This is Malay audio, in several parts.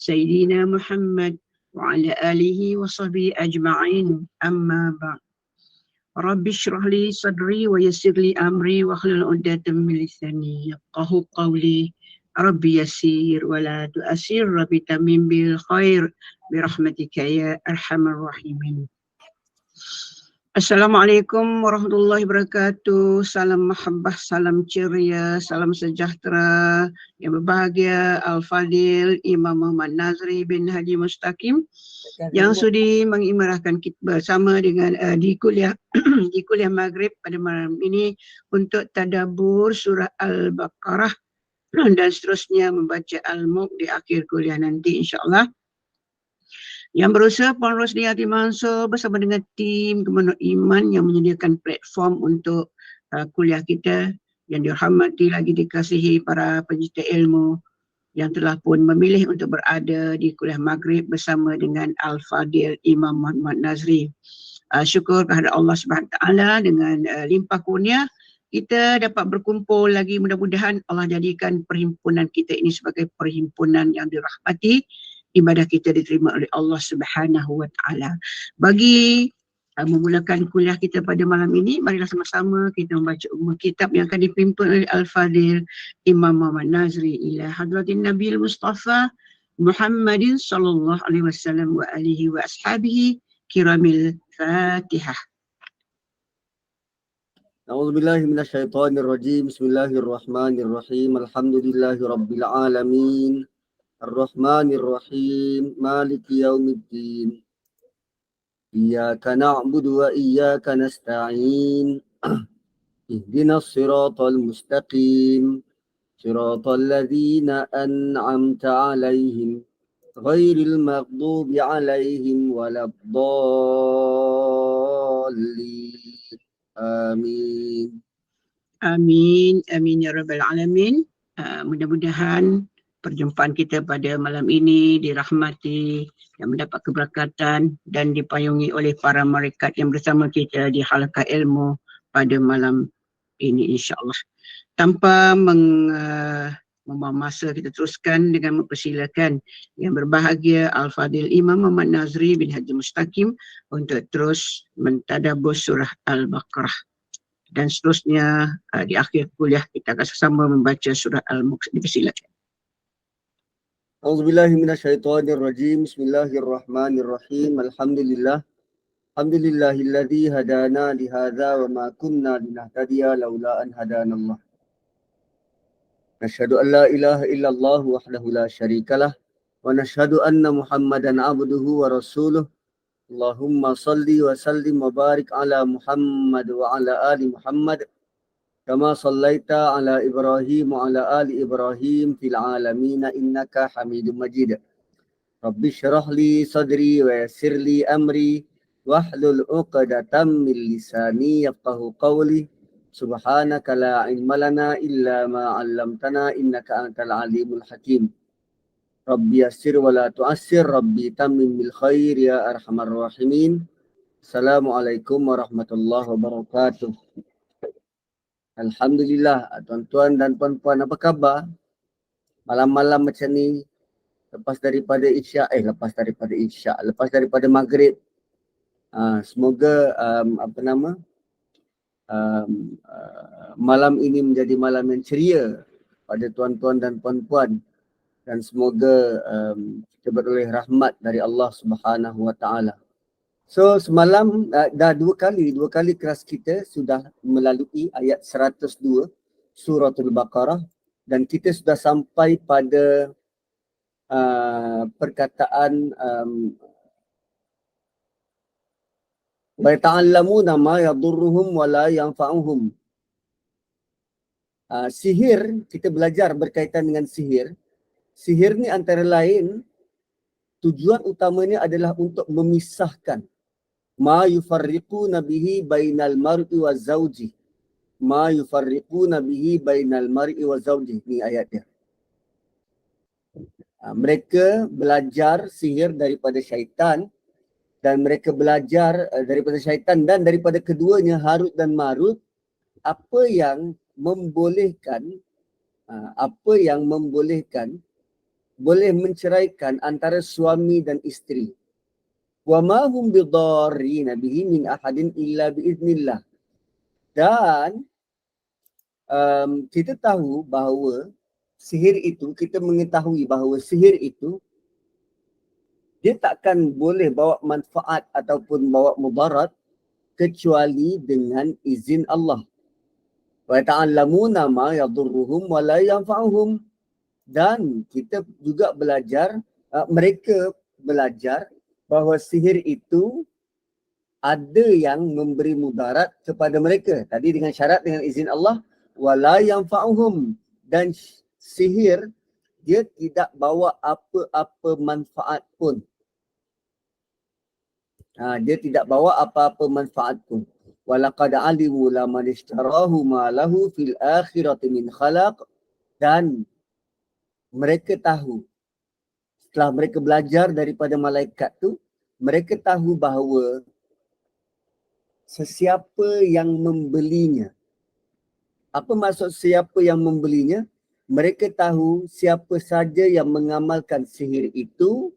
سيدنا محمد وعلى آله وصحبه أجمعين. أما بعد. رب اشرح لي صدري ويسر لي أمري واحلل عقدة من لساني يفقهوا قولي. رب يسير ولا تؤسر، رب تمم بالخير برحمتك يا أرحم الراحمين. Assalamualaikum warahmatullahi wabarakatuh. Salam mahabbah, salam ceria, salam sejahtera yang berbahagia Al-Fadil Imam Muhammad Nazri bin Haji Mustaqim yang sudi mengimarahkan kita bersama dengan di kuliah di kuliah Maghrib pada malam ini untuk tadabbur surah Al-Baqarah dan seterusnya membaca Al-Mulk di akhir kuliah nanti insya-Allah. Yang berusaha Puan Rosli Hati Mansur bersama dengan tim Kementerian Iman yang menyediakan platform untuk kuliah kita yang dihormati lagi dikasihi para pencinta ilmu yang telah pun memilih untuk berada di kuliah Maghrib bersama dengan Al-Fadil Imam Muhammad Nazri. Syukur kehadrat Allah Subhanahu Taala dengan limpah kurnia kita dapat berkumpul lagi. Mudah-mudahan Allah jadikan perhimpunan kita ini sebagai perhimpunan yang dirahmati, ibadah kita diterima oleh Allah Subhanahu wa Taala. Bagi memulakan kuliah kita pada malam ini, marilah sama-sama kita membaca kitab yang akan dipimpin oleh Al-Fadil Imam Muhammad Nazri ila hadratin Nabi Mustafa Muhammadin sallallahu alaihi wasallam wa alihi wa ashabihi kiramil Fatihah. A'udzubillahi minasyaitonirrajim. Bismillahirrahmanirrahim. Alhamdulillahirabbil alamin. Ar-Rahmanir-Rahim, Maliki Yaumiddin. Iyyaka na'budu wa iyyaka nasta'in. Ihdinas siratal mustaqim. Siratal ladzina an'amta 'alaihim, ghairil maghdubi 'alaihim waladdallin. Amin. Amin, amin ya rabbal alamin. Mudah-mudahan perjumpaan kita pada malam ini dirahmati dan mendapat keberkatan dan dipayungi oleh para malaikat yang bersama kita di halaqah ilmu pada malam ini insya-Allah. Tanpa membuang masa, kita teruskan dengan mempersilakan yang berbahagia Al-Fadil Imam Muhammad Nazri bin Haji Mustaqim untuk terus mentadabbur surah Al-Baqarah. Dan seterusnya di akhir kuliah kita akan sama membaca surah Al-Mulk. Dipersilakan. A'udzubillahi minasyaitonirrajim. Bismillahirrahmanirrahim. Alhamdulillah. Alhamdulillahilladzi hadana li hadza wa ma kunna linahtadiya laula an hadanallah. Nasyhadu an la ilaha illallah wahdahu la syarikalah wa nasyhadu anna Muhammadan abduhu wa rasuluh. Allahumma salli wa sallim wa barik ala Muhammad wa ala ali Muhammad kama sallaita ala Ibrahim wa ala ali Ibrahim fil alamin innaka Hamidum Majid. Rabbi shrah li sadri wa yassir li amri wahlul 'uqdatam min lisani yafqahu qawli. Subhanaka la ilma lana illa ma 'allamtana innaka antal alimul hakim. Rabbi yassir wa la tu'assir, Rabbi tammim bil khair ya arhamar rahimin. Assalamualaikum warahmatullahi wabarakatuh. Alhamdulillah, tuan-tuan dan puan-puan, apa khabar? Malam-malam macam ni, lepas daripada maghrib. Semoga malam ini menjadi malam yang ceria pada tuan-tuan dan puan-puan, dan semoga kita beroleh rahmat dari Allah Subhanahu wa Taala. So semalam dah dua kali kelas kita sudah melalui ayat 102 suratul Baqarah, dan kita sudah sampai pada perkataan wa ta'allamuna ma yadurruhum wa la yanfa'uhum. Sihir, kita belajar berkaitan dengan sihir. Sihir ni antara lain tujuan utamanya adalah untuk memisahkan ma yufarriquna bihi bainal mar'i wa zawji. Ma yufarriquna bihi bainal mar'i wa zawji. Ni ayat dia. Mereka belajar sihir daripada syaitan, dan mereka belajar daripada syaitan dan daripada keduanya Harut dan Marut apa yang membolehkan boleh menceraikan antara suami dan isteri. Wa ma hum bidarrina bihi min ahadin illa biiznillah. Dan kita tahu bahawa sihir itu, kita mengetahui bahawa sihir itu dia takkan boleh bawa manfaat ataupun bawa mudarat kecuali dengan izin Allah. Wa ta'allamuna ma yadurruhum wa la yanfa'uhum. Dan kita juga belajar, mereka belajar bahawa sihir itu ada yang memberi mudarat kepada mereka. Tadi dengan syarat dengan izin Allah, wala yanfa'uhum. Dan sihir dia tidak bawa apa-apa manfaat pun. Dia tidak bawa apa-apa manfaat pun. Walaqad alimu laman ishtarahu ma lahu fil akhirati min khalaq. Dan mereka tahu, setelah mereka belajar daripada malaikat tu, mereka tahu bahawa sesiapa yang membelinya. Apa maksud siapa yang membelinya? Mereka tahu siapa saja yang mengamalkan sihir itu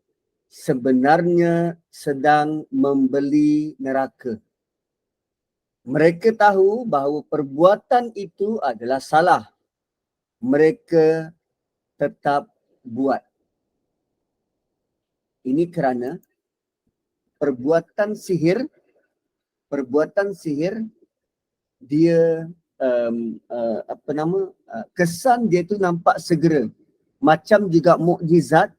sebenarnya sedang membeli neraka. Mereka tahu bahawa perbuatan itu adalah salah. Mereka tetap buat. Ini kerana perbuatan sihir dia kesan dia tu nampak segera. Macam juga mukjizat,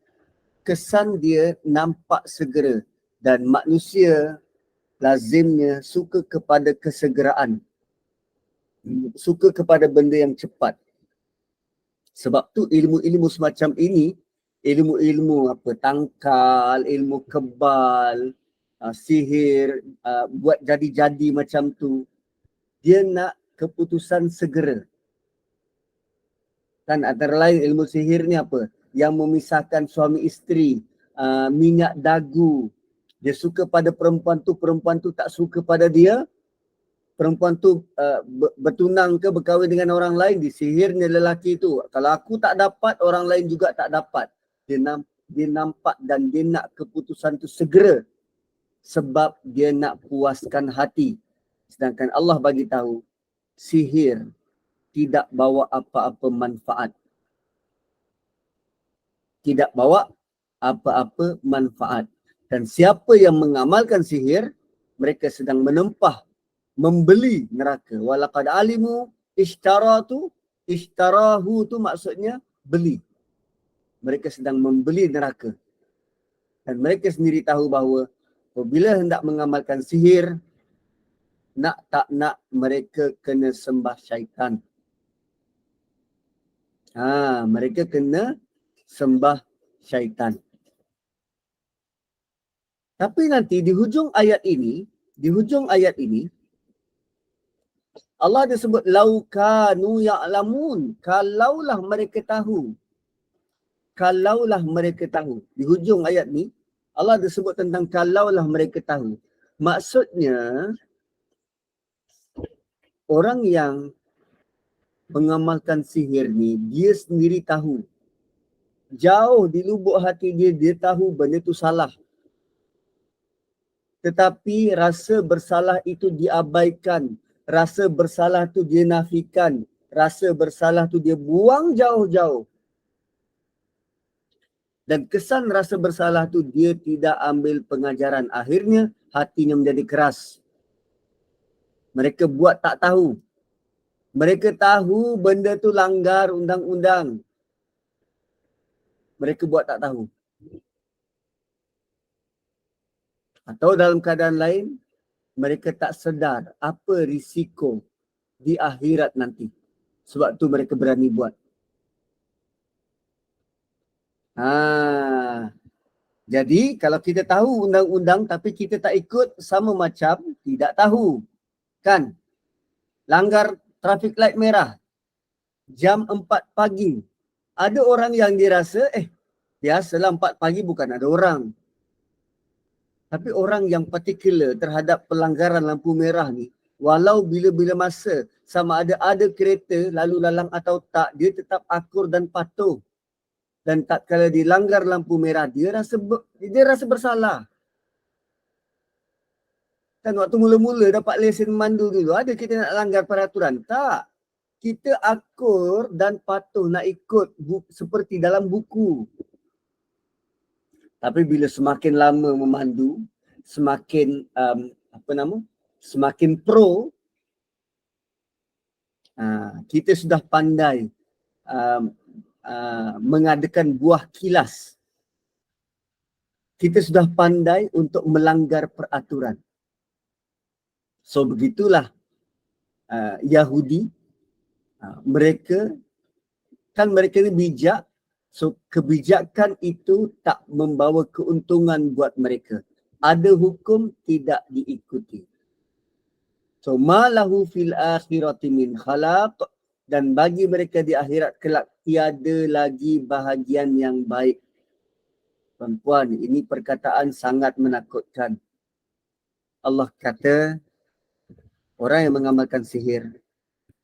kesan dia nampak segera. Dan manusia lazimnya suka kepada kesegeraan. Suka kepada benda yang cepat. Sebab tu ilmu-ilmu semacam ini, ilmu-ilmu tangkal, ilmu kebal, sihir, buat jadi-jadi macam tu, dia nak keputusan segera. Kan antara lain ilmu sihir ni apa? Yang memisahkan suami isteri, minyak dagu. Dia suka pada perempuan tu tak suka pada dia. Perempuan tu bertunang ke berkahwin dengan orang lain, disihirnya lelaki tu. Kalau aku tak dapat, orang lain juga tak dapat. Dia nampak dan dia nak keputusan tu segera. Sebab dia nak puaskan hati. Sedangkan Allah bagi tahu, sihir tidak bawa apa-apa manfaat. Tidak bawa apa-apa manfaat. Dan siapa yang mengamalkan sihir, mereka sedang menempah, membeli neraka. Walaqad alimu ishtarahu tu maksudnya beli. Mereka sedang membeli neraka. Dan mereka sendiri tahu bahawa apabila hendak mengamalkan sihir, nak tak nak mereka kena sembah syaitan. Mereka kena sembah syaitan. Tapi nanti di hujung ayat ini, Allah ada sebut laukanu ya'lamun, kalaulah mereka tahu. Kalaulah mereka tahu. Di hujung ayat ni Allah ada sebut tentang kalaulah mereka tahu. Maksudnya orang yang mengamalkan sihir ni, dia sendiri tahu. Jauh di lubuk hati dia, dia tahu benda tu salah. Tetapi rasa bersalah itu diabaikan. Rasa bersalah tu dia nafikan. Rasa bersalah tu dia buang jauh-jauh. Dan kesan rasa bersalah tu dia tidak ambil pengajaran. Akhirnya hatinya menjadi keras. Mereka buat tak tahu. Mereka tahu benda tu langgar undang-undang. Mereka buat tak tahu. Atau dalam keadaan lain, mereka tak sedar apa risiko di akhirat nanti. Sebab tu mereka berani buat. Jadi kalau kita tahu undang-undang tapi kita tak ikut, sama macam tidak tahu. Kan? Langgar traffic light merah jam 4 pagi. Ada orang yang dirasa biasalah 4 pagi bukan ada orang. Tapi orang yang particular terhadap pelanggaran lampu merah ni, walau bila-bila masa, sama ada kereta lalu lalang atau tak, dia tetap akur dan patuh. Dan tak kala dilanggar lampu merah, dia rasa bersalah. Kan waktu mula-mula dapat lesen memandu dulu, ada kita nak langgar peraturan? Tak. Kita akur dan patuh nak ikut seperti dalam buku. Tapi bila semakin lama memandu, semakin semakin pro, kita sudah pandai mengadakan buah kilas. Kita sudah pandai untuk melanggar peraturan. So begitulah Yahudi, mereka ni bijak. So kebijakan itu tak membawa keuntungan buat mereka. Ada hukum tidak diikuti. So ma lahu fil akhirati min khalaq, dan bagi mereka di akhirat kelak tiada lagi bahagian yang baik. Tuan-tuan, ini perkataan sangat menakutkan. Allah kata, orang yang mengamalkan sihir,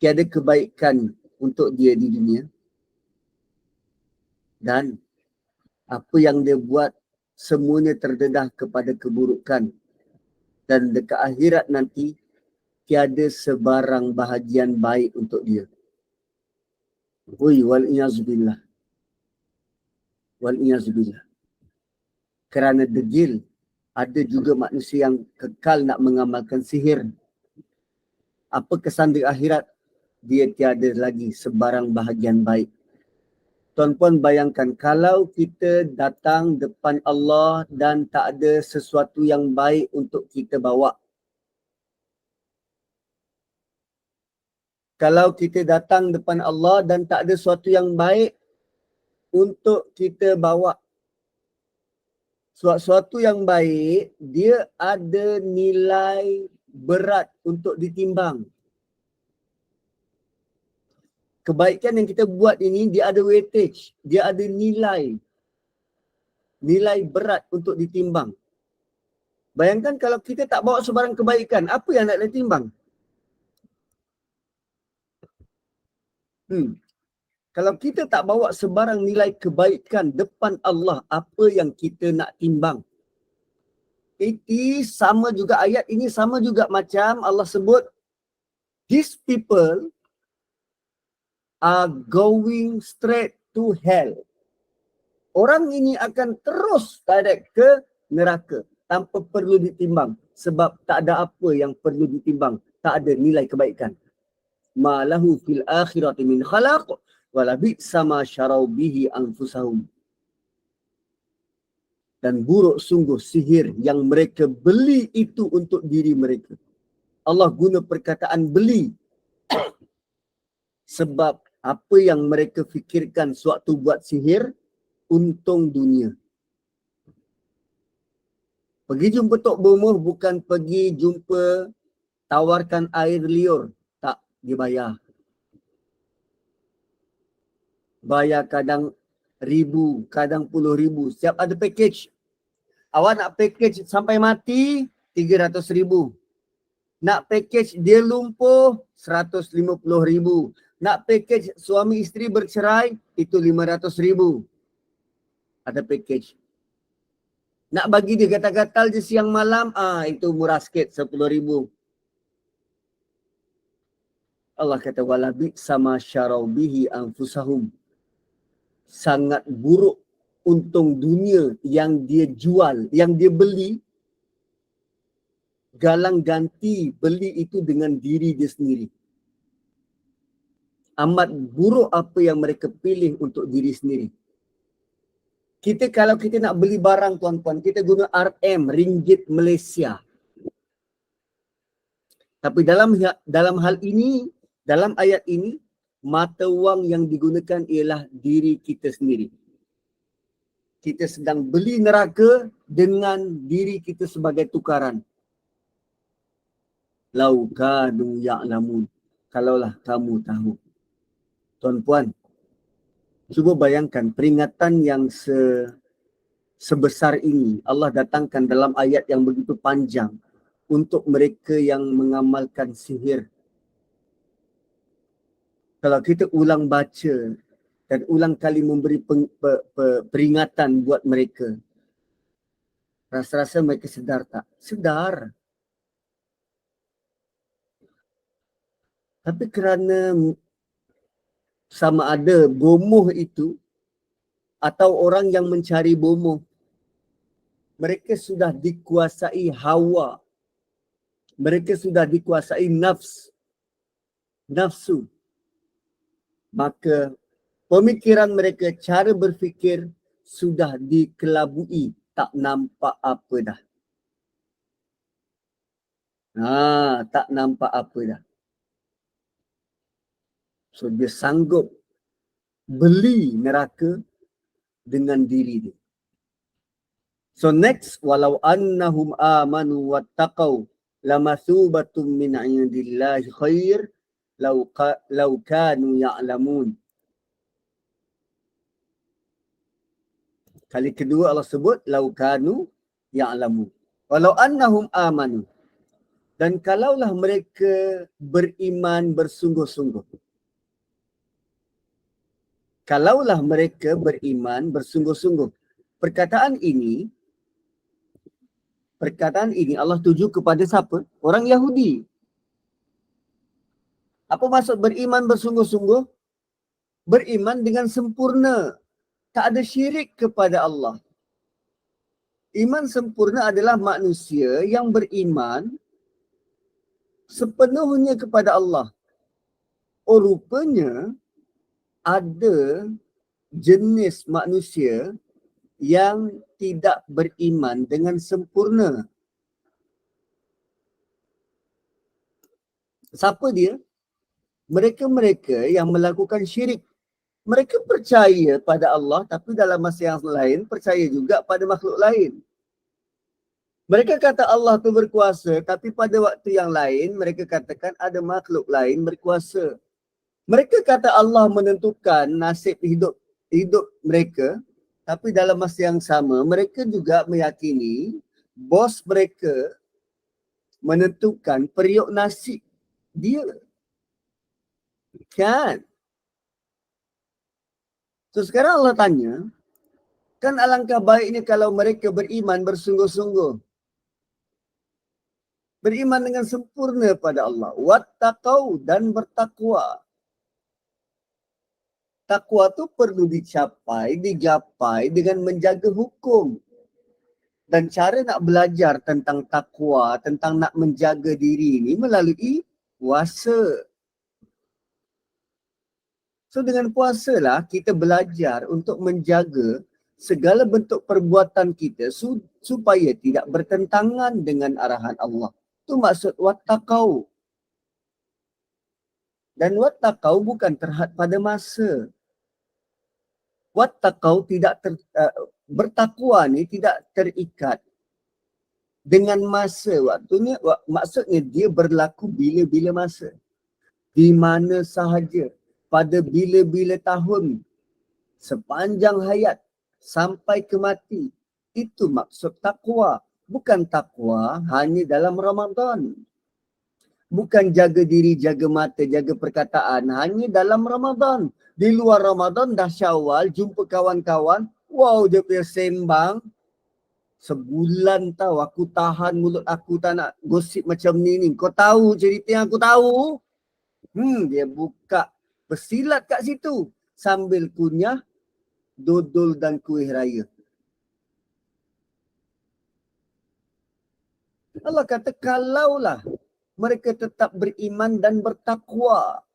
tiada kebaikan untuk dia di dunia. Dan apa yang dia buat, semuanya terdedah kepada keburukan. Dan dekat akhirat nanti, tiada sebarang bahagian baik untuk dia. Wal-iyazubillah. Wal-iyazubillah. Kerana degil, ada juga manusia yang kekal nak mengamalkan sihir. Apa kesan di akhirat? Dia tiada lagi sebarang bahagian baik. Tuan-puan bayangkan kalau kita datang depan Allah dan tak ada sesuatu yang baik untuk kita bawa. Kalau kita datang depan Allah dan tak ada sesuatu yang baik untuk kita bawa. Sesuatu yang baik, dia ada nilai berat untuk ditimbang. Kebaikan yang kita buat ini, dia ada weightage, dia ada nilai berat untuk ditimbang. Bayangkan kalau kita tak bawa sebarang kebaikan, apa yang nak ditimbang? Kalau kita tak bawa sebarang nilai kebaikan depan Allah, apa yang kita nak timbang? Ini sama juga, ayat ini sama juga macam Allah sebut, these people are going straight to hell. Orang ini akan terus direct ke neraka tanpa perlu ditimbang. Sebab tak ada apa yang perlu ditimbang. Tak ada nilai kebaikan. Ma lahu fil akhirati min khalaq wala bi'sa ma syarau bihi anfusahum. Dan buruk sungguh sihir yang mereka beli itu untuk diri mereka. Allah guna perkataan beli. Sebab apa yang mereka fikirkan sewaktu buat sihir, untung dunia. Pergi jumpa Tok Bomoh bukan pergi jumpa tawarkan air liur. Tak, dia bayar. Bayar kadang ribu, kadang puluh ribu. Setiap ada package. Awak nak package sampai mati, 300,000. Nak package dia lumpuh, 150,000. Nak package suami isteri bercerai, itu 500,000. Ada package. Nak bagi dia gatal-gatal je siang malam, itu murah sikit, 10,000. Allah kata, wala bi'sa ma syarau bihi anfusahum. Sangat buruk untung dunia yang dia jual, yang dia beli, galang ganti beli itu dengan diri dia sendiri. Amat buruk apa yang mereka pilih untuk diri sendiri. Kalau kita nak beli barang tuan-tuan, kita guna RM, ringgit Malaysia. Tapi dalam hal ini, dalam ayat ini, mata wang yang digunakan ialah diri kita sendiri. Kita sedang beli neraka dengan diri kita sebagai tukaran. Lau kanu ya'lamun. Kalaulah kamu tahu. Tuan-puan, cuba bayangkan peringatan yang sebesar ini Allah datangkan dalam ayat yang begitu panjang untuk mereka yang mengamalkan sihir. Kalau kita ulang baca dan ulang kali memberi peringatan buat mereka. Rasa-rasa mereka sedar tak? Sedar. Tapi kerana sama ada bomoh itu atau orang yang mencari bomoh, mereka sudah dikuasai hawa. Mereka sudah dikuasai nafsu. Maka pemikiran mereka, cara berfikir sudah dikelabui, tak nampak apa dah. Tak nampak apa dah. So dia sanggup beli neraka dengan diri dia. So next, walau annahum amanu wattaqau lamathubatum min 'indillahi khair law kanu ya'lamun. Kali kedua Allah sebut law kanu ya'lamun. Walau annahum amanu, dan kalaulah mereka beriman bersungguh-sungguh. Kalaulah mereka beriman bersungguh-sungguh. Perkataan ini Allah tuju kepada siapa? Orang Yahudi. Apa maksud beriman bersungguh-sungguh? Beriman dengan sempurna. Tak ada syirik kepada Allah. Iman sempurna adalah manusia yang beriman sepenuhnya kepada Allah. Oh, rupanya ada jenis manusia yang tidak beriman dengan sempurna. Siapa dia? Mereka-mereka yang melakukan syirik. Mereka percaya pada Allah tapi dalam masa yang lain percaya juga pada makhluk lain. Mereka kata Allah tu berkuasa tapi pada waktu yang lain mereka katakan ada makhluk lain berkuasa. Mereka kata Allah menentukan nasib hidup mereka, tapi dalam masa yang sama mereka juga meyakini bos mereka menentukan periuk nasib dia. Kan? So sekarang Allah tanya, kan alangkah baiknya kalau mereka beriman bersungguh-sungguh. Beriman dengan sempurna pada Allah. Wattaqau, dan bertakwa. Takwa tu perlu digapai dengan menjaga hukum. Dan cara nak belajar tentang takwa, tentang nak menjaga diri ini melalui puasa. So dengan puasa lah kita belajar untuk menjaga segala bentuk perbuatan kita supaya tidak bertentangan dengan arahan Allah. Itu maksud wattaqau. Dan wattaqau bukan terhad pada masa. Wattaqau bertakwa ni tidak terikat dengan masa waktunya. Maksudnya dia berlaku bila-bila masa. Di mana sahaja. Pada bila-bila tahun, sepanjang hayat, sampai ke mati. Itu maksud takwa. Bukan takwa hanya dalam Ramadan. Bukan jaga diri, jaga mata, jaga perkataan hanya dalam Ramadan. Di luar Ramadan dah Syawal, jumpa kawan-kawan, wow dia punya sembang. Sebulan tahu aku tahan mulut aku tak nak gosip macam ni. Kau tahu cerita yang aku tahu? Dia buka bersilat kat situ sambil kunyah dodol dan kuih raya. Allah kata kalaulah mereka tetap beriman dan bertakwa.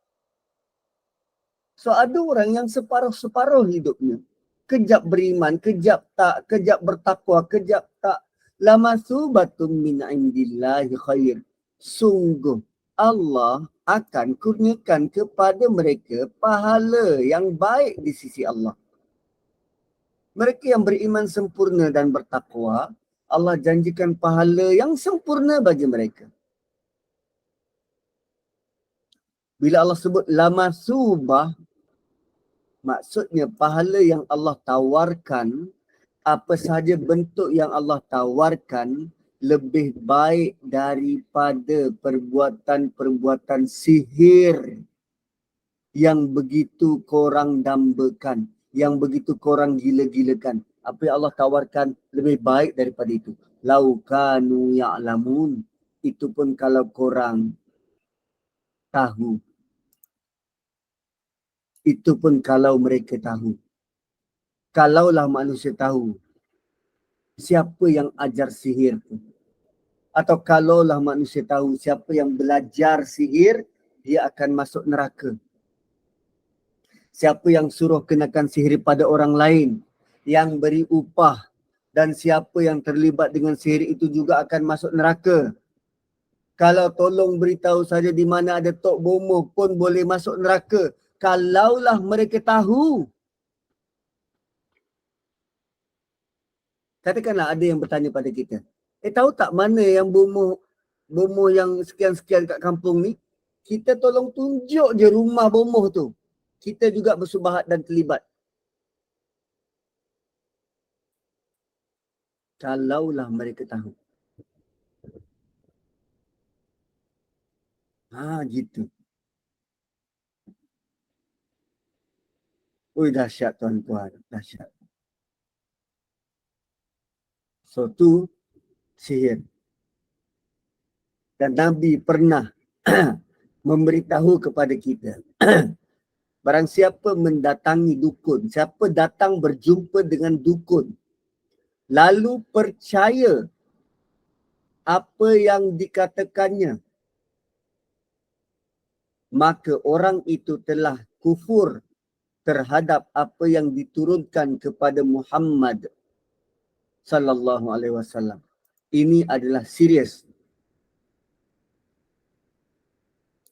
So ada orang yang separuh-separuh hidupnya. Kejap beriman, kejap tak, kejap bertakwa, kejap tak. Lamathubatum min indillahi khair. Sungguh Allah akan kurniakan kepada mereka pahala yang baik di sisi Allah. Mereka yang beriman sempurna dan bertakwa, Allah janjikan pahala yang sempurna bagi mereka. Bila Allah sebut lamasubah, maksudnya pahala yang Allah tawarkan, apa sahaja bentuk yang Allah tawarkan, lebih baik daripada perbuatan-perbuatan sihir yang begitu korang dambakan, yang begitu korang gila-gilakan. Apa yang Allah tawarkan lebih baik daripada itu. Lau kanu ya'lamun. Itu pun kalau korang tahu. Itu pun kalau mereka tahu. Kalaulah manusia tahu siapa yang ajar sihir tu. Atau kalaulah manusia tahu siapa yang belajar sihir, dia akan masuk neraka. Siapa yang suruh kenakan sihir pada orang lain, yang beri upah, dan siapa yang terlibat dengan sihir itu juga akan masuk neraka. Kalau tolong beritahu saja di mana ada Tok Bomoh pun boleh masuk neraka. Kalaulah mereka tahu. Katakanlah ada yang bertanya pada kita, tahu tak mana yang bomoh yang sekian-sekian kat kampung ni? Kita tolong tunjuk je rumah bomoh tu. Kita juga bersubahat dan terlibat. Kalaulah mereka tahu. Gitu. Ui, dahsyat tuan-tuan, dahsyat. So tu sihir. Dan Nabi pernah memberitahu kepada kita, barang siapa mendatangi dukun, siapa datang berjumpa dengan dukun, lalu percaya apa yang dikatakannya, maka orang itu telah kufur terhadap apa yang diturunkan kepada Muhammad sallallahu alaihi wasallam. Ini adalah serius.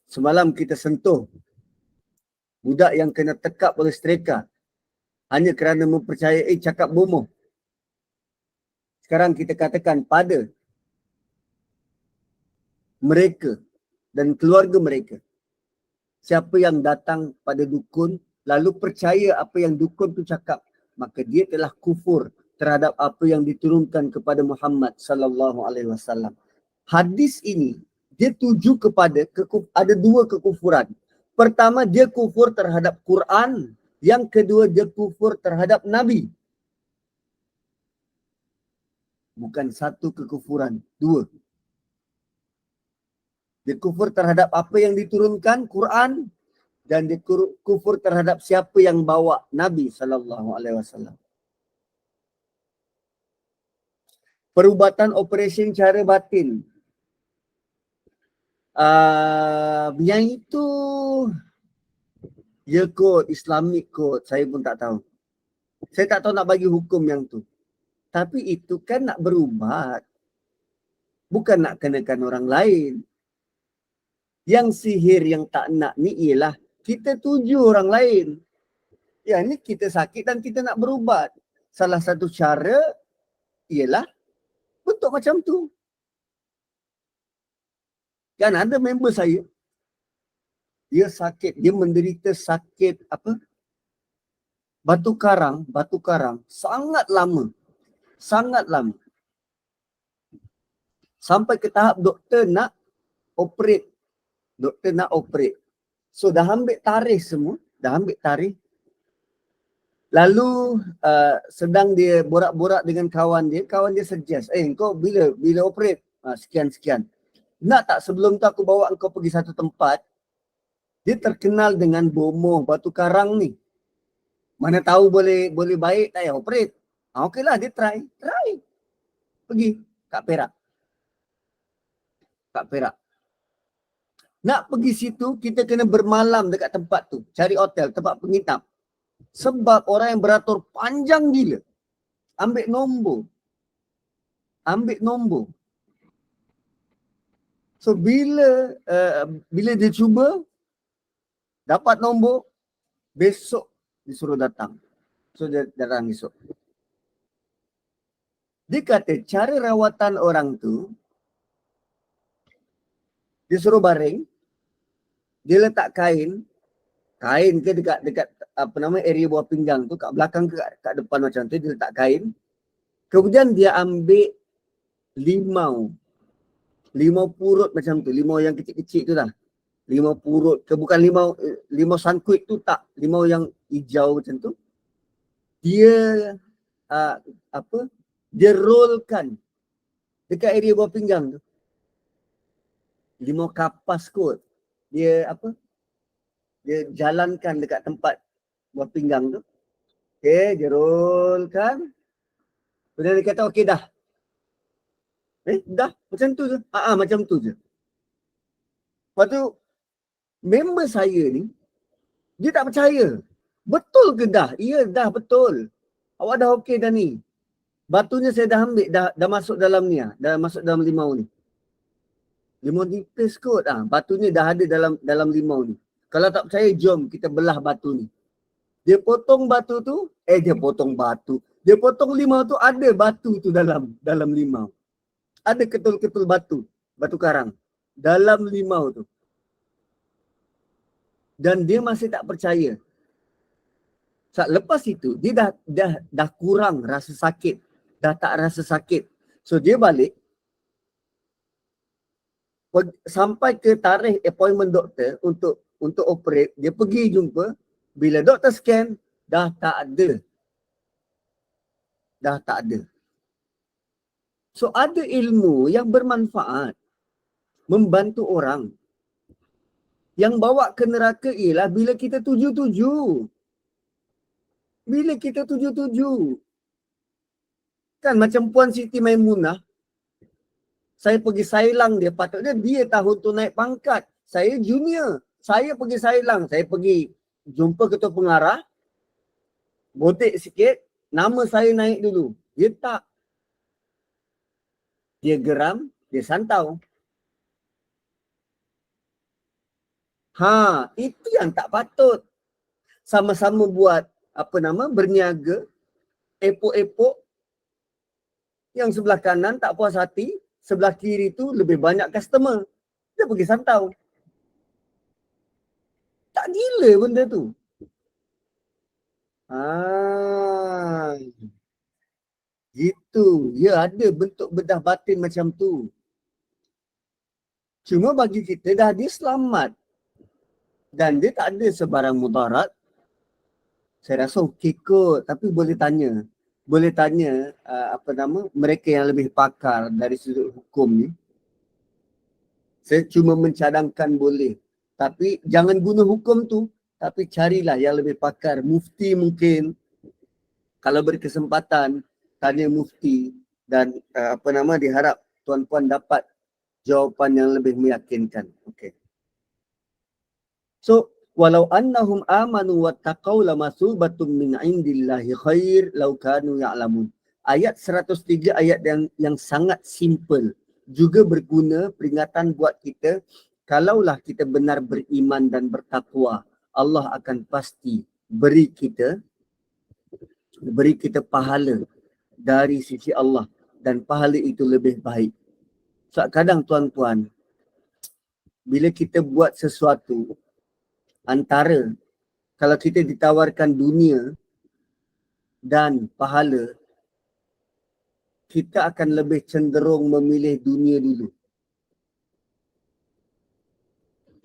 Semalam kita sentuh budak yang kena tekap oleh streka hanya kerana mempercayai cakap bomoh. Sekarang kita katakan pada mereka dan keluarga mereka, siapa yang datang pada dukun lalu percaya apa yang dukun tu cakap, maka dia telah kufur terhadap apa yang diturunkan kepada Muhammad sallallahu alaihi wasallam. Hadis ini dia tuju kepada ada dua kekufuran. Pertama, dia kufur terhadap Quran. Yang kedua, dia kufur terhadap Nabi. Bukan satu kekufuran, dua. Dia kufur terhadap apa yang diturunkan Quran, dan dia kufur terhadap siapa yang bawa Nabi sallallahu alaihi wasallam. Perubatan operasi cara batin. Yang itu ya kod, Islamic kod, saya pun tak tahu. Saya tak tahu nak bagi hukum yang tu. Tapi itu kan nak berubat. Bukan nak kenakan orang lain. Yang sihir yang tak nak ni ialah kita tuju orang lain. Ya, ni kita sakit dan kita nak berubat. Salah satu cara ialah bentuk macam tu. Kan ada member saya, dia sakit, dia menderita sakit apa? Batu karang sangat lama. Sampai ke tahap doktor nak operate. So dah ambil tarikh semua, Lalu sedang dia borak-borak dengan kawan dia suggest, kau bila operate? Sekian. Nak tak sebelum tu aku bawa engkau pergi satu tempat, dia terkenal dengan bomoh batu karang ni. Mana tahu boleh baik tak ya operate. Okeylah, dia try. Pergi kat Perak. Nak pergi situ, kita kena bermalam dekat tempat tu. Cari hotel, tempat penginap. Sebab orang yang beratur panjang gila. Ambil nombor. So bila dia cuba, dapat nombor, besok disuruh datang. So dia datang esok. Dia kata cara rawatan orang tu, dia suruh baring, dia letak kain ke dekat area bawah pinggang tu, kat belakang ke kat depan macam tu, dia letak kain. Kemudian dia ambil limau purut macam tu, limau yang kecil-kecil tu lah. limau purut ke, bukan limau sangkuit tu tak, limau yang hijau macam tu. Dia dia rollkan dekat area bawah pinggang tu. Limau kapas kot. Dia dia jalankan dekat tempat bawah pinggang tu. Okay, dia rollkan. Kemudian dia kata, okey dah. Dah, macam tu je. Macam tu je. Lepas tu, member saya ni, dia tak percaya. Betul ke dah? Ya, dah betul. Awak dah okey dah ni. Batunya saya dah ambil, dah masuk dalam ni lah. Dah masuk dalam limau ni. Limau nipis kot. Batunya dah ada dalam limau ni. Kalau tak percaya, jom kita belah batu ni. Dia potong batu tu, dia potong batu. Dia potong limau tu, ada batu tu dalam limau. Ada ketul-ketul batu karang dalam limau tu. Dan dia masih tak percaya. Lepas itu, dia dah kurang rasa sakit. Dah tak rasa sakit. So dia balik, sampai ke tarikh appointment doktor untuk operate, dia pergi jumpa. Bila doktor scan, dah tak ada. Dah tak ada. So ada ilmu yang bermanfaat, membantu orang. Yang bawa ke neraka ialah bila kita tuju-tuju. Bila kita tuju-tuju. Kan macam Puan Siti Maimunah, saya pergi sailang dia, patutnya dia tahun tu naik pangkat. Saya junior. Saya pergi sailang, saya pergi jumpa ketua pengarah, botek sikit, nama saya naik dulu. Dia tak. Dia geram, dia santau. Itu yang tak patut. Sama-sama buat berniaga, epok-epok, yang sebelah kanan tak puas hati, sebelah kiri tu lebih banyak customer. Dia pergi santau. Tak gila benda tu. Gitu. Ya, ada bentuk bedah batin macam tu. Cuma bagi kita dah dia selamat. Dan dia tak ada sebarang mudarat. Saya rasa okey kot. Tapi boleh tanya. Boleh tanya mereka yang lebih pakar dari sudut hukum ni. Saya cuma mencadangkan boleh. Tapi jangan guna hukum tu. Tapi carilah yang lebih pakar. Mufti mungkin. Kalau berkesempatan, tanya mufti. Dan diharap tuan-puan dapat jawapan yang lebih meyakinkan. Okay. So, walau annahum amanu wattaqau lamathubatun min indillahi khair law kanu ya'lamun. Ayat 103 ayat yang sangat simple. Juga berguna peringatan buat kita, kalaulah kita benar beriman dan bertakwa, Allah akan pasti beri kita pahala dari sisi Allah, dan pahala itu lebih baik. So, kadang tuan-tuan, bila kita buat sesuatu, antara kalau kita ditawarkan dunia dan pahala, kita akan lebih cenderung memilih dunia dulu.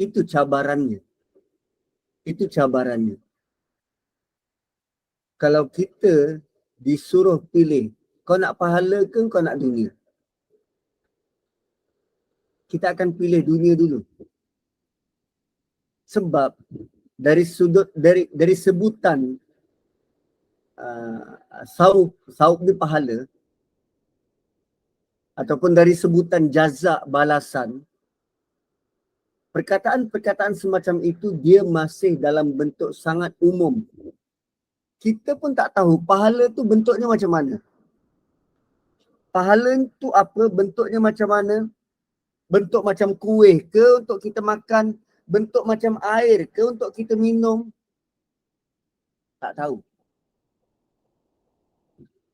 Itu cabarannya. Kalau kita disuruh pilih, kau nak pahala ke kau nak dunia? Kita akan pilih dunia dulu. Sebab dari sebutan saub ni pahala, ataupun dari sebutan jazak balasan, perkataan-perkataan semacam itu dia masih dalam bentuk sangat umum. Kita pun tak tahu pahala tu bentuknya macam mana. Pahala tu apa, bentuknya macam mana? Bentuk macam kuih ke untuk kita makan? Bentuk macam air ke untuk kita minum? Tak tahu.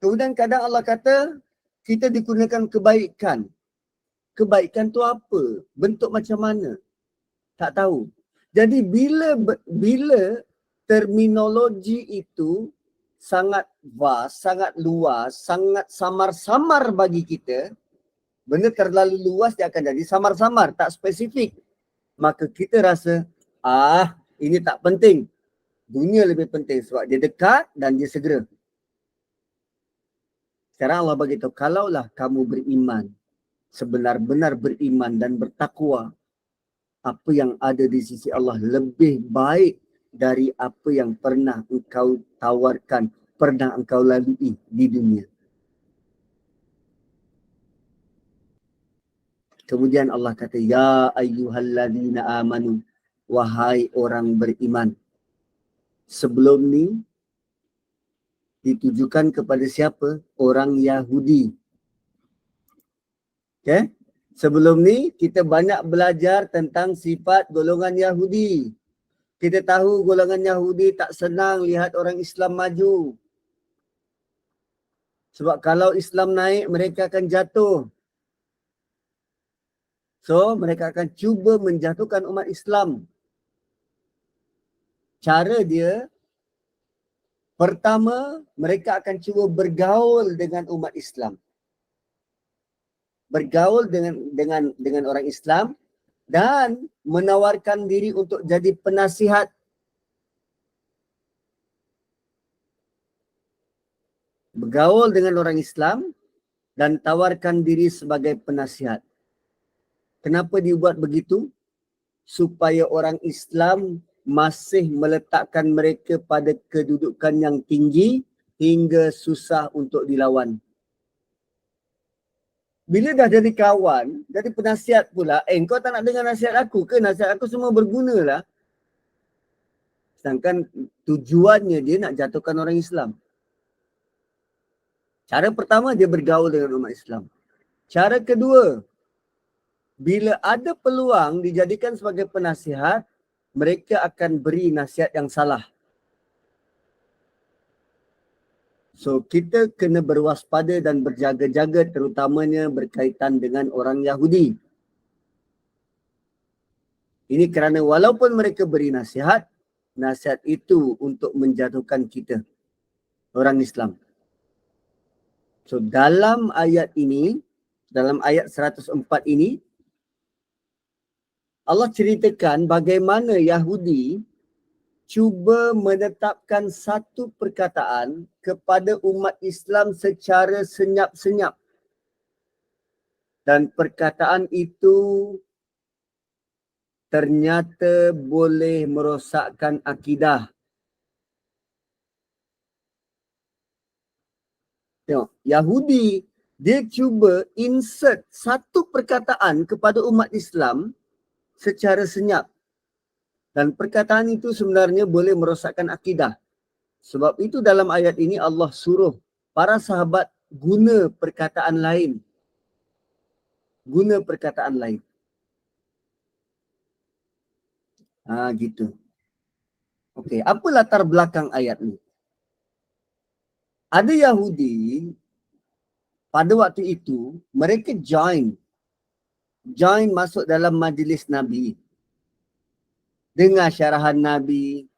Kemudian kadang Allah kata, kita digunakan kebaikan. Kebaikan tu apa? Bentuk macam mana? Tak tahu. Jadi bila terminologi itu sangat vast, sangat luas, sangat samar-samar bagi kita, benda terlalu luas dia akan jadi samar-samar, tak spesifik. maka kita rasa, ini tak penting. Dunia lebih penting sebab dia dekat dan dia segera. Sekarang Allah beritahu, kalaulah kamu beriman, sebenar-benar beriman dan bertakwa, apa yang ada di sisi Allah lebih baik dari apa yang pernah engkau tawarkan, pernah engkau lalui di dunia. Kemudian Allah kata, ya ayyuhalladzina amanu, wahai orang beriman. Sebelum ni ditujukan kepada siapa? Orang Yahudi. Okay? Sebelum ni kita banyak belajar tentang sifat golongan Yahudi. Kita tahu golongan Yahudi tak senang lihat orang Islam maju. Sebab kalau Islam naik, mereka akan jatuh. So, mereka akan cuba menjatuhkan umat Islam. Cara dia, pertama, mereka akan cuba bergaul dengan umat Islam. Bergaul dengan orang Islam dan menawarkan diri untuk jadi penasihat. Bergaul dengan orang Islam dan tawarkan diri sebagai penasihat. Kenapa dibuat begitu? Supaya orang Islam masih meletakkan mereka pada kedudukan yang tinggi hingga susah untuk dilawan. Bila dah jadi kawan, jadi penasihat pula, kau tak nak dengar nasihat aku ke? Nasihat aku semua berguna lah. Sedangkan tujuannya dia nak jatuhkan orang Islam. Cara pertama, dia bergaul dengan umat Islam. Cara kedua, bila ada peluang dijadikan sebagai penasihat, mereka akan beri nasihat yang salah. So, kita kena berwaspada dan berjaga-jaga terutamanya berkaitan dengan orang Yahudi. Ini kerana walaupun mereka beri nasihat, nasihat itu untuk menjatuhkan kita, orang Islam. So, dalam ayat ini, dalam ayat 104 ini, Allah ceritakan bagaimana Yahudi cuba menetapkan satu perkataan kepada umat Islam secara senyap-senyap. Dan perkataan itu ternyata boleh merosakkan akidah. Tengok, Yahudi dia cuba insert satu perkataan kepada umat Islam secara senyap. Dan perkataan itu sebenarnya boleh merosakkan akidah. Sebab itu dalam ayat ini Allah suruh para sahabat guna perkataan lain. Guna perkataan lain. Gitu. Okey, apa latar belakang ayat ni? Ada Yahudi pada waktu itu mereka join masuk dalam majlis Nabi. Dengar syarahan Nabi,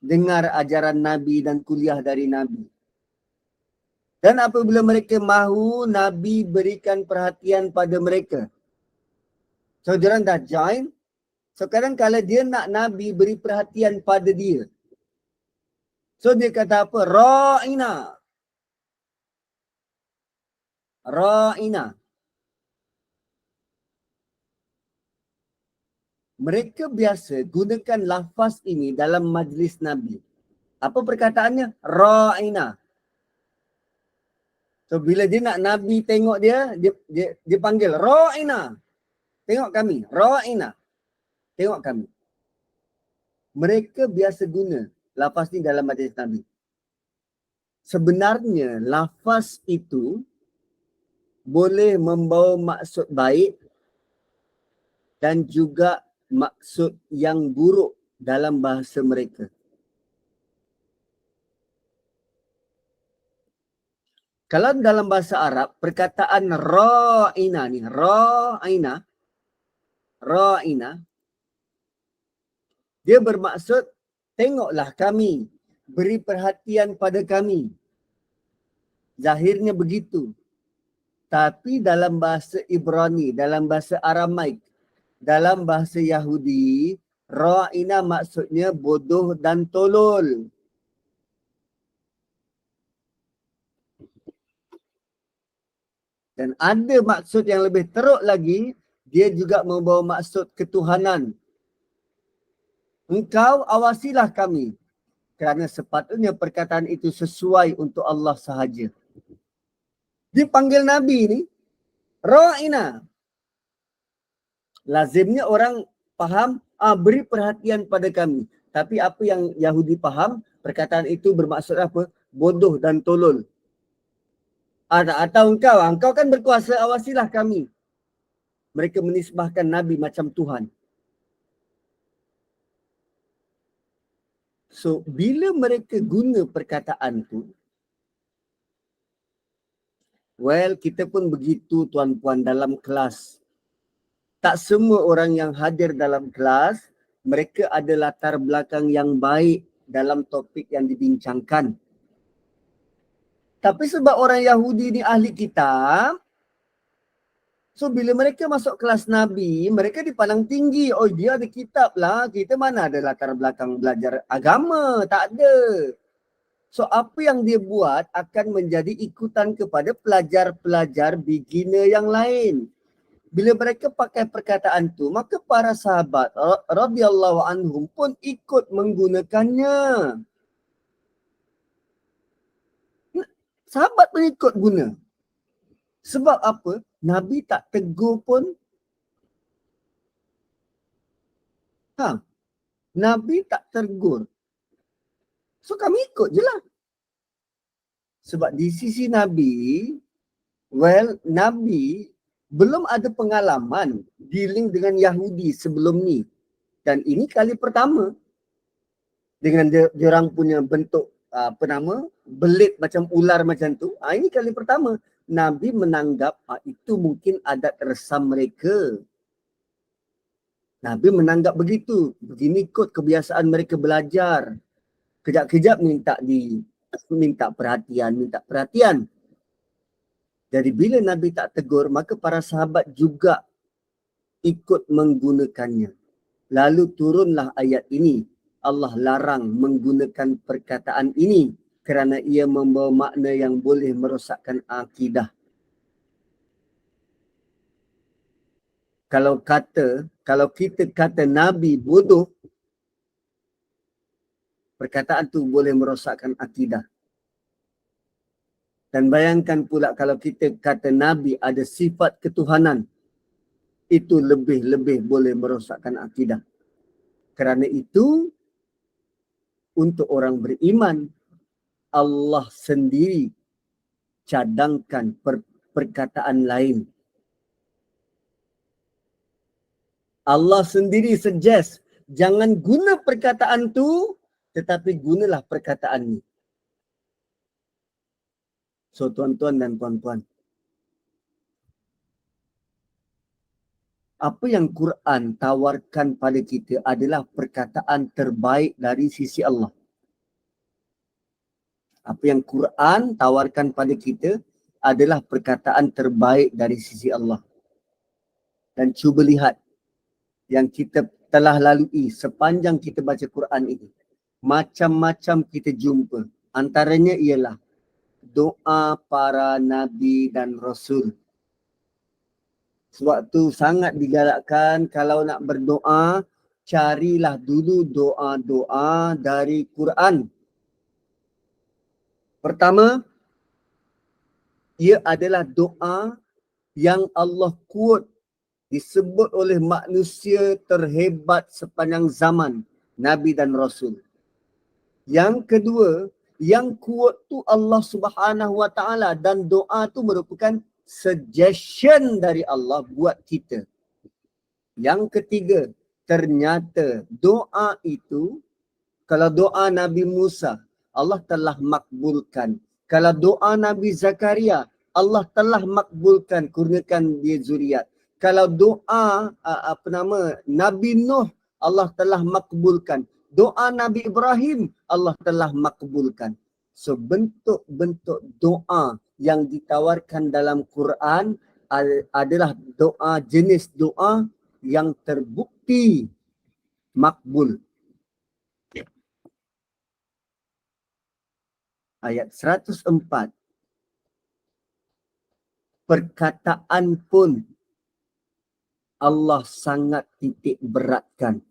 dengar ajaran Nabi dan kuliah dari Nabi. Dan apabila mereka mahu, Nabi berikan perhatian pada mereka. So, diorang dah join. So, kadang-kadang dia nak Nabi beri perhatian pada dia. So, dia kata apa? Ra'ina. Ra'ina. Mereka biasa gunakan lafaz ini dalam majlis Nabi. Apa perkataannya? Ra'ina. So bila dia nak Nabi tengok dia panggil Ra'ina. Tengok kami. Ra'ina. Tengok kami. Mereka biasa guna lafaz ini dalam majlis Nabi. Sebenarnya lafaz itu boleh membawa maksud baik dan juga maksud yang buruk dalam bahasa mereka. Kalau dalam bahasa Arab, perkataan ra'ina ni, ra'ina, dia bermaksud tengoklah kami, beri perhatian pada kami. Zahirnya begitu. Tapi dalam bahasa Ibrani, dalam bahasa Aramaik, dalam bahasa Yahudi, ra'ina maksudnya bodoh dan tolol. Dan ada maksud yang lebih teruk lagi, dia juga membawa maksud ketuhanan. Engkau awasilah kami, kerana sepatutnya perkataan itu sesuai untuk Allah sahaja. Dia panggil Nabi ni, ra'ina. Lazimnya orang faham, beri perhatian pada kami. Tapi apa yang Yahudi faham, perkataan itu bermaksud apa? Bodoh dan tolol. Atau engkau kan berkuasa, awasilah kami. Mereka menisbahkan Nabi macam Tuhan. So, bila mereka guna perkataan tu, well, kita pun begitu tuan-puan dalam kelas. Tak semua orang yang hadir dalam kelas, mereka ada latar belakang yang baik dalam topik yang dibincangkan. Tapi sebab orang Yahudi ni ahli kitab, so bila mereka masuk kelas Nabi, mereka dipandang tinggi. Oh, dia ada kitab lah. Kita mana ada latar belakang belajar agama? Tak ada. So apa yang dia buat akan menjadi ikutan kepada pelajar-pelajar beginner yang lain. Bila mereka pakai perkataan tu, maka para sahabat radhiyallahu anhum pun ikut menggunakannya. Sahabat pun ikut guna. Sebab apa? Nabi tak tegur pun. Nabi tak tegur. So kami ikut je lah. Sebab di sisi Nabi, well, Nabi belum ada pengalaman dealing dengan Yahudi sebelum ni. Dan ini kali pertama dengan diorang punya bentuk belit macam ular macam tu. Ini kali pertama Nabi menanggap itu mungkin adat resam mereka. Nabi menanggap begitu. Begini kot kebiasaan mereka belajar. Kejap-kejap minta perhatian. Jadi bila Nabi tak tegur, maka para sahabat juga ikut menggunakannya. Lalu turunlah ayat ini. Allah larang menggunakan perkataan ini kerana ia membawa makna yang boleh merosakkan akidah. Kalau kita kata Nabi bodoh, perkataan tu boleh merosakkan akidah. Dan bayangkan pula kalau kita kata Nabi ada sifat ketuhanan, itu lebih-lebih boleh merosakkan akidah. Kerana itu, untuk orang beriman, Allah sendiri cadangkan perkataan lain. Allah sendiri suggest, jangan guna perkataan tu, tetapi gunalah perkataan ni. So tuan-tuan dan puan-puan, apa yang Quran tawarkan pada kita adalah perkataan terbaik dari sisi Allah. Apa yang Quran tawarkan pada kita adalah perkataan terbaik dari sisi Allah. Dan cuba lihat yang kita telah lalui sepanjang kita baca Quran ini. Macam-macam kita jumpa. Antaranya ialah doa para Nabi dan Rasul. Sebab tu sangat digalakkan kalau nak berdoa, carilah dulu doa-doa dari Quran. Pertama, ia adalah doa yang Allah quote, disebut oleh manusia terhebat sepanjang zaman, Nabi dan Rasul. Yang kedua, yang quote tu Allah Subhanahu Wa Taala dan doa tu merupakan suggestion dari Allah buat kita. Yang ketiga, ternyata doa itu, kalau doa Nabi Musa, Allah telah makbulkan. Kalau doa Nabi Zakaria, Allah telah makbulkan, kurniakan dia zuriat. Kalau doa Nabi Nuh, Allah telah makbulkan. Doa Nabi Ibrahim, Allah telah makbulkan. So bentuk-bentuk doa yang ditawarkan dalam Quran adalah doa, jenis doa yang terbukti makbul. Ayat 104. Perkataan pun Allah sangat titik beratkan.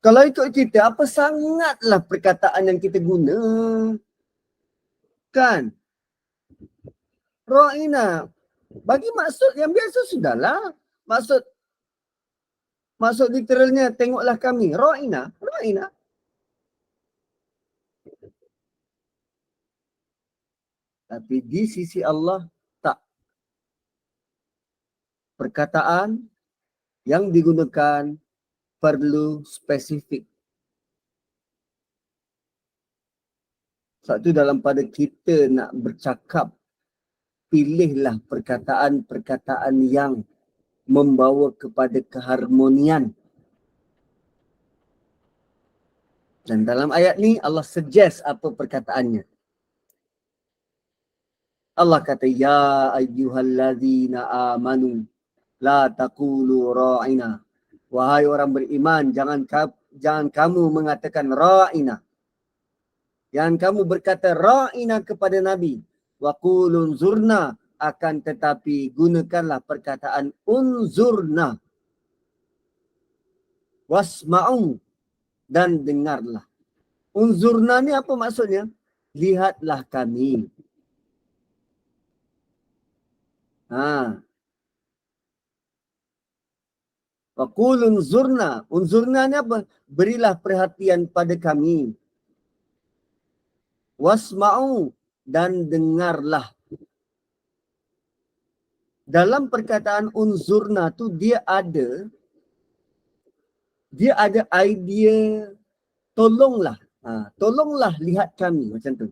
Kalau ikut kita, apa sangatlah perkataan yang kita guna? Kan? Ra'ina. Bagi maksud yang biasa sudahlah. Maksud literalnya, tengoklah kami. Ra'ina. Ra'ina. Tapi di sisi Allah, tak. Perkataan yang digunakan perlu spesifik. Satu dalam pada kita nak bercakap, pilihlah perkataan-perkataan yang membawa kepada keharmonian. Dan dalam ayat ni Allah suggest apa perkataannya. Allah kata, ya ayyuhallazina amanu la taqulu ra'ina. Wahai orang beriman, jangan kamu mengatakan ra'ina. Jangan kamu berkata ra'ina kepada Nabi. Wa qulu unzurna, akan tetapi gunakanlah perkataan unzurna. Wasma'u, dan dengarlah. Unzurna ni apa maksudnya? Lihatlah kami. Wa qulu unzurna. Unzurna ni apa? Berilah perhatian pada kami. Wasma'u, dan dengarlah. Dalam perkataan unzurna tu dia ada idea tolonglah. Tolonglah lihat kami, macam tu.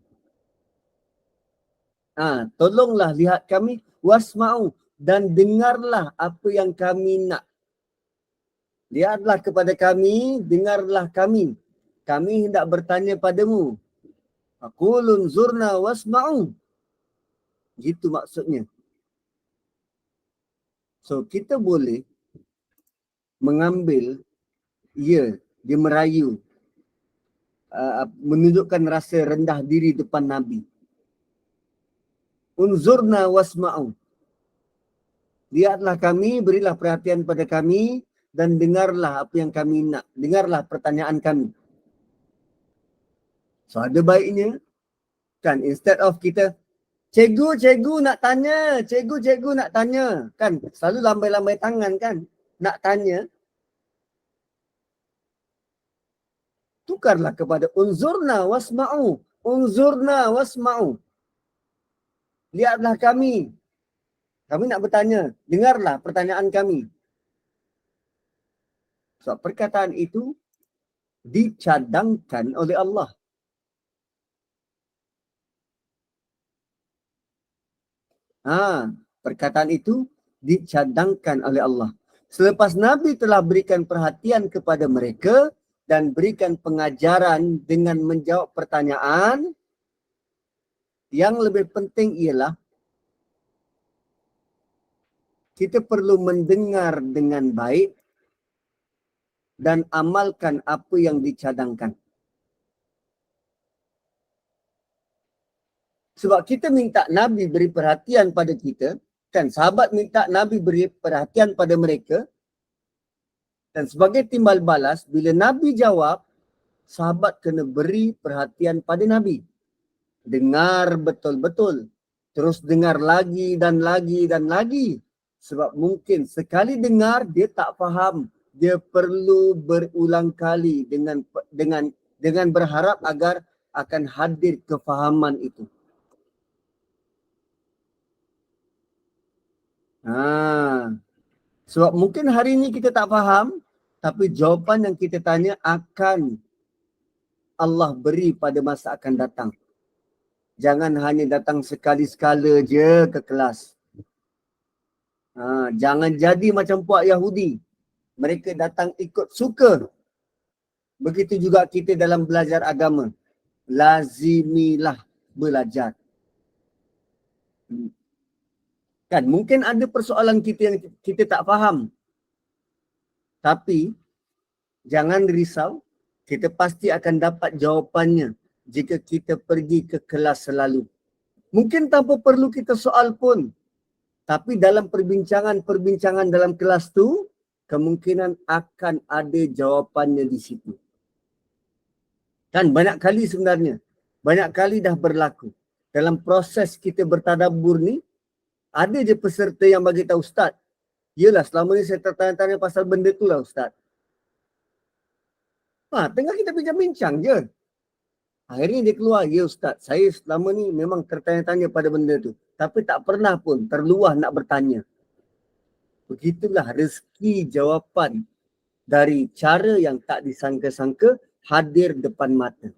Tolonglah lihat kami. Wasma'u, dan dengarlah apa yang kami nak. Lihatlah kepada kami, dengarlah kami. Kami hendak bertanya padamu. Aqulun zurna wasma'u. Gitu maksudnya. So kita boleh mengambil, dia merayu, menunjukkan rasa rendah diri depan Nabi. Unzurna wasma'u. Lihatlah kami, berilah perhatian pada kami, dan dengarlah apa yang kami nak. Dengarlah pertanyaan kami. So ada baiknya, kan, instead of kita, cikgu nak tanya, cikgu nak tanya. Kan, selalu lambai-lambai tangan kan, nak tanya. Tukarlah kepada unzurna wasma'u. Unzurna wasma'u. Lihatlah kami. Kami nak bertanya, dengarlah pertanyaan kami. So perkataan itu dicadangkan oleh Allah. Perkataan itu dicadangkan oleh Allah. Selepas Nabi telah berikan perhatian kepada mereka dan berikan pengajaran dengan menjawab pertanyaan, yang lebih penting ialah kita perlu mendengar dengan baik dan amalkan apa yang dicadangkan. Sebab kita minta Nabi beri perhatian pada kita, kan, sahabat minta Nabi beri perhatian pada mereka, dan sebagai timbal balas, bila Nabi jawab, sahabat kena beri perhatian pada Nabi. Dengar betul-betul. Terus dengar lagi dan lagi dan lagi. Sebab mungkin sekali dengar, dia tak faham. Dia perlu berulang kali dengan berharap agar akan hadir kefahaman itu. Sebab mungkin hari ini kita tak faham, tapi jawapan yang kita tanya akan Allah beri pada masa akan datang. Jangan hanya datang sekali-sekala je ke kelas. Jangan jadi macam puak Yahudi. Mereka datang ikut suka. Begitu juga kita dalam belajar agama. Lazimilah belajar. Kan, mungkin ada persoalan kita yang kita tak faham. Tapi jangan risau, kita pasti akan dapat jawapannya jika kita pergi ke kelas selalu. Mungkin tanpa perlu kita soal pun, tapi dalam perbincangan dalam kelas tu, kemungkinan akan ada jawapannya di situ. Kan banyak kali sebenarnya, banyak kali dah berlaku. Dalam proses kita bertadabbur ni, ada je peserta yang bagi tahu, Ustaz, yelah selama ni saya tertanya-tanya pasal benda tu lah Ustaz. Tengah kita bincang-bincang je. Akhirnya dia keluar, ya Ustaz, saya selama ni memang tertanya-tanya pada benda tu. Tapi tak pernah pun terluah nak bertanya. Begitulah rezeki jawapan dari cara yang tak disangka-sangka hadir depan mata.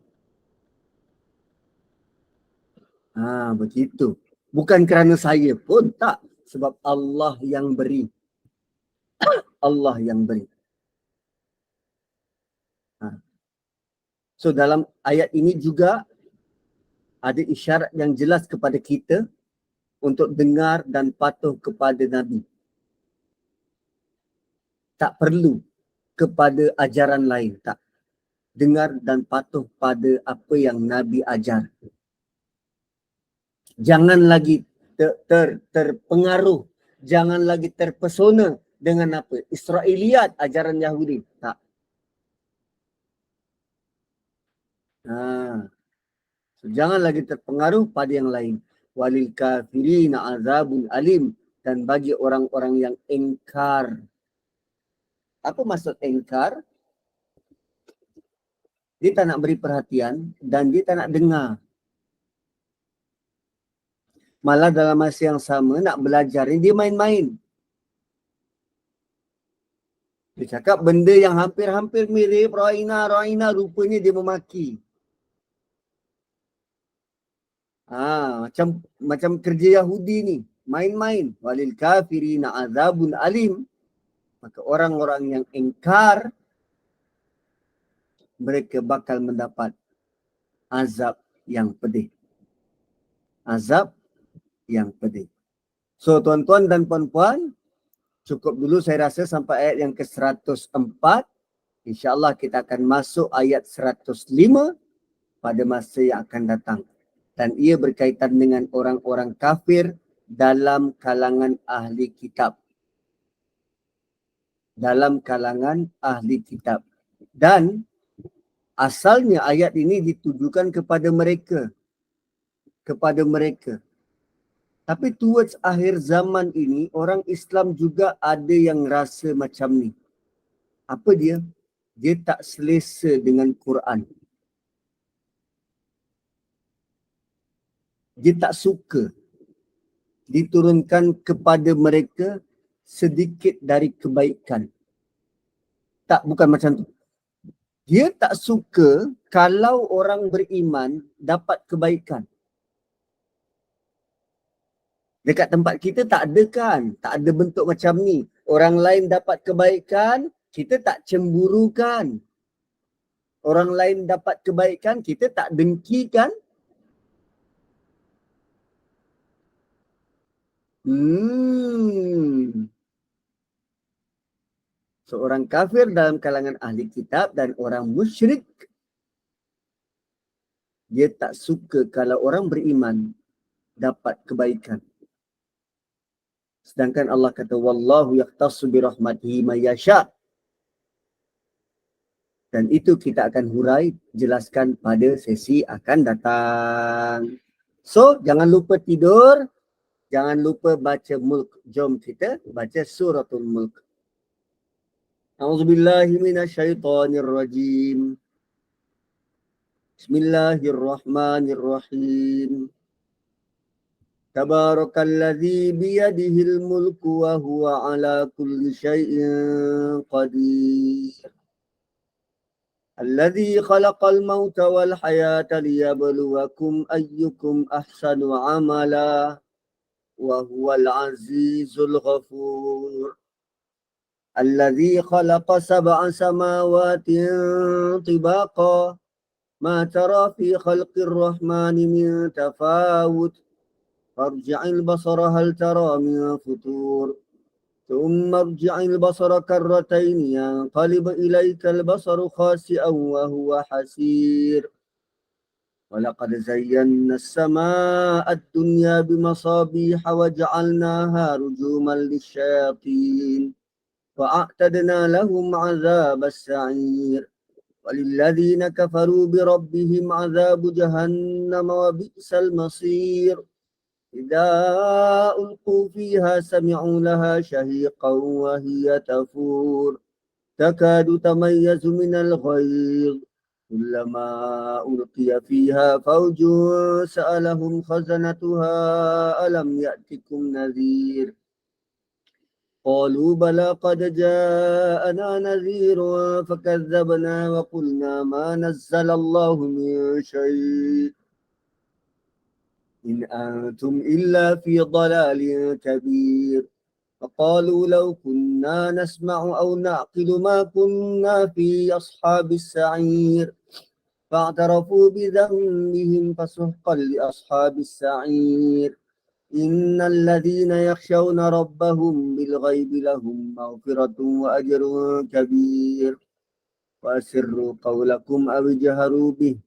Begitu. Bukan kerana saya pun, tak. Sebab Allah yang beri. Allah yang beri. So dalam ayat ini juga ada isyarat yang jelas kepada kita untuk dengar dan patuh kepada Nabi. Tak perlu kepada ajaran lain, tak. Dengar dan patuh pada apa yang Nabi ajar. Jangan lagi terpengaruh, jangan lagi terpesona dengan apa? Israiliyat ajaran Yahudi. Tak. So, jangan lagi terpengaruh pada yang lain. Walil kafirina azabun alim, dan bagi orang-orang yang engkar. Apa maksud engkar? Dia tak nak beri perhatian dan dia tak nak dengar. Malah dalam masa yang sama nak belajar ni dia main-main. Dia cakap benda yang hampir-hampir mirip, Ra'ina, rupanya dia memaki. Macam kerja Yahudi ni, main-main. Walil kafirina azabun alim. Maka orang-orang yang engkar, mereka bakal mendapat azab yang pedih. Azab yang pedih. So tuan-tuan dan puan-puan, cukup dulu saya rasa sampai ayat yang ke-104. InsyaAllah kita akan masuk ayat 105 pada masa yang akan datang. Dan ia berkaitan dengan orang-orang kafir dalam kalangan ahli kitab. Dalam kalangan ahli kitab. Dan asalnya ayat ini ditujukan kepada mereka. Kepada mereka. Tapi towards akhir zaman ini, orang Islam juga ada yang rasa macam ni. Apa dia? Dia tak selesa dengan Quran. Dia tak suka diturunkan kepada mereka sedikit dari kebaikan. Tak, bukan macam tu. Dia tak suka kalau orang beriman dapat kebaikan. Dekat tempat kita tak ada kan? Tak ada bentuk macam ni. Orang lain dapat kebaikan, kita tak cemburu kan? Orang lain dapat kebaikan, kita tak dengki kan? Seorang kafir dalam kalangan ahli kitab dan orang musyrik, dia tak suka kalau orang beriman dapat kebaikan. Sedangkan Allah kata, Wallahu yaqtassu birahmatihi man yasha'. Dan itu kita akan hurai, jelaskan pada sesi akan datang. So, jangan lupa tidur. Jangan lupa baca Mulk. Jom kita baca suratul Mulk. A'udzubillahi minasyaitonirrajim. Bismillahirrahmanirrahim. Tabarakalladzi biyadihil mulku wa huwa ala kulli syai'in qadir. Alladzi khalaqal mauta wal hayata liyabluwakum ayyukum ahsanu amala wa huwal azizul ghafur. Alladzi khalaqa sab'a samawatin tibaqa ma tara fi khalqir rahmani min tafawut farji'il basara hal tara min futur ثم ارجع البصر كرتين ينقلب إليك البصر خاسئا وهو حسير ولقد زينا السماء الدنيا بمصابيح وجعلناها رجوما للشياطين وأعتدنا لهم عذاب السعير وللذين كفروا بربهم عذاب جهنم وبئس المصير إذا ألقوا فيها سمعوا لها شهيقا وهي تفور تكاد تميز من الغيظ كلما ألقي فيها فوج سألهم خزنتها ألم يأتكم نذير قالوا بلى قد جاءنا نذير فكذبنا وقلنا ما نزل الله من شيء إن أنتم إلا في ضلال كبير فقالوا لو كنا نسمع أو نعقل ما كنا في أصحاب السعير فاعترفوا بذنبهم فسحقا لأصحاب السعير إن الذين يخشون ربهم بالغيب لهم مغفرة وأجر كبير وأسروا قولكم أو اجهروا به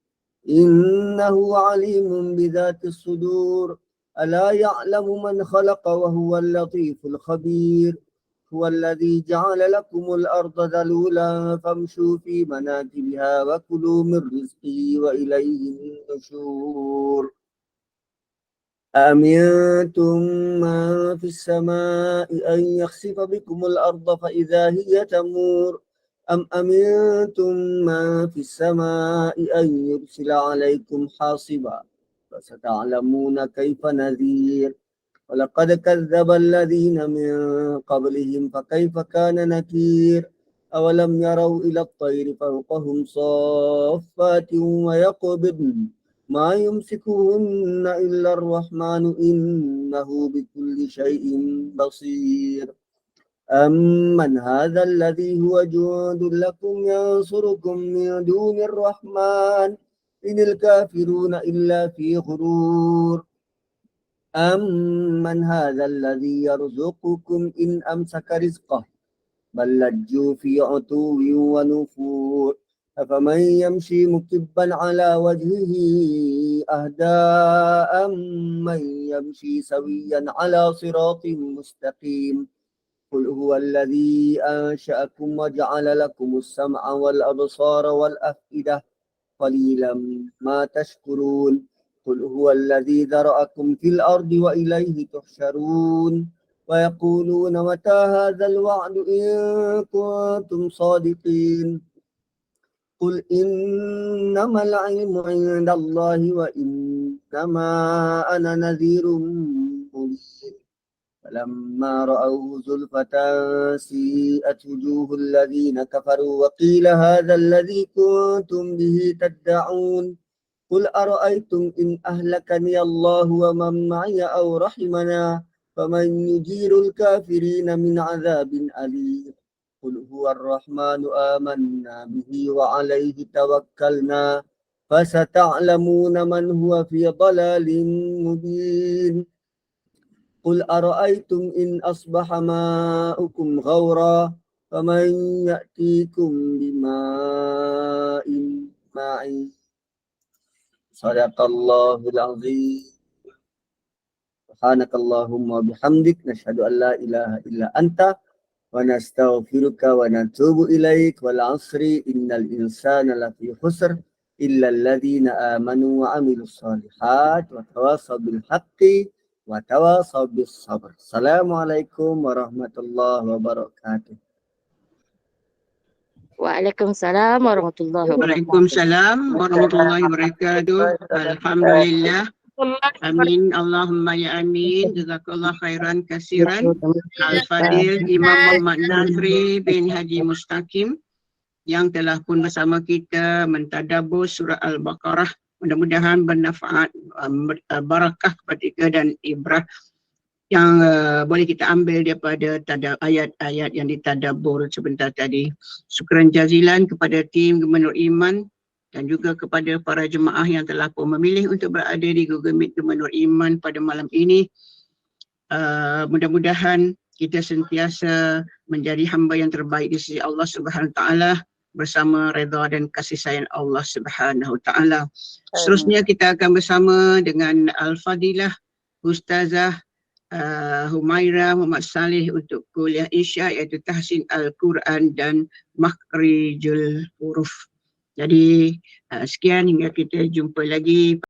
إنه عليم بذات الصدور ألا يعلم من خلق وهو اللطيف الخبير هو الذي جعل لكم الأرض ذلولا فامشوا في مناكبها وكلوا من رزقه وإليه النشور أأمنتم من في السماء أن يخسف بكم الأرض فإذا هي تمور أم أمنتم من في السماء أن يرسل عليكم حاصبا فستعلمون كيف نذير ولقد كذب الذين من قبلهم فكيف كان نكير أولم يروا إلى الطير فوقهم صافات ويقبضن ما يمسكهن إلا الرحمن إنه بكل شيء بصير أمن هذا الذي هو جند لكم ينصركم من دون الرحمن إن الكافرون إلا في غرور أمن هذا الذي يرزقكم إن أمسك رزقه بل لجوا في عتو ونفور أفمن يمشي مكبا على وجهه أهدى من يمشي سويا على صراط مستقيم قل هو الذي أنشأكم وجعل لكم السمع والأبصار والأفئدة قليلا ما تشكرون قل هو الذي ذرأكم في الأرض وإليه تحشرون ويقولون متى هذا الوعد إن كنتم صادقين قل إنما العلم عند الله وإنما أنا نذير مبين فلما رأوه زلفة سيئت وجوه الذين كفروا وقيل هذا الذي كنتم به تدعون قل أرأيتم إن أهلكني الله ومن معي أو رحمنا فمن يجير الكافرين من عذاب أليم قل هو الرحمن آمنا به وعليه توكلنا فستعلمون من هو في ضلال مبين قل أرأيتم إن أصبح ماؤكم غورا فمن يأتيكم بماء معين صدق الله العظيم سبحانك اللهم وبحمدك نشهد أن لا إله إلا أنت ونستغفرك ونتوب إليك والعصر إن الإنسان لفي خسر إلا الذين آمنوا وعملوا الصالحات وتواصوا بالحق وتواصوا بالصبر. Assalamualaikum warahmatullahi wabarakatuh. Waalaikumsalam warahmatullahi wabarakatuh. Waalaikumsalam warahmatullahi wabarakatuh. Alhamdulillah. Amin. Allahumma ya amin. Jazakallah khairan kasiran. Al-Fadil Imam Muhammad Nazri bin Haji Mustaqim yang telah pun bersama kita mentadabbur surah Al-Baqarah. Mudah-mudahan bermanfaat, barakah kepada kita dan ibrah yang boleh kita ambil daripada ayat-ayat yang ditadabbur sebentar tadi. Syukran jazilan kepada tim Gemenur Iman dan juga kepada para jemaah yang telah pun memilih untuk berada di Google Meet Gemenur Iman pada malam ini. Mudah-mudahan kita sentiasa menjadi hamba yang terbaik di sisi Allah Subhanahu Wa Taala bersama redha dan kasih sayang Allah Subhanahu Wa Taala. Seterusnya kita akan bersama dengan Al-Fadilah Ustazah Humaira Muhammad Saleh untuk kuliah Isya iaitu Tahsin Al-Quran dan Makhrijul Huruf. Jadi sekian, hingga kita jumpa lagi.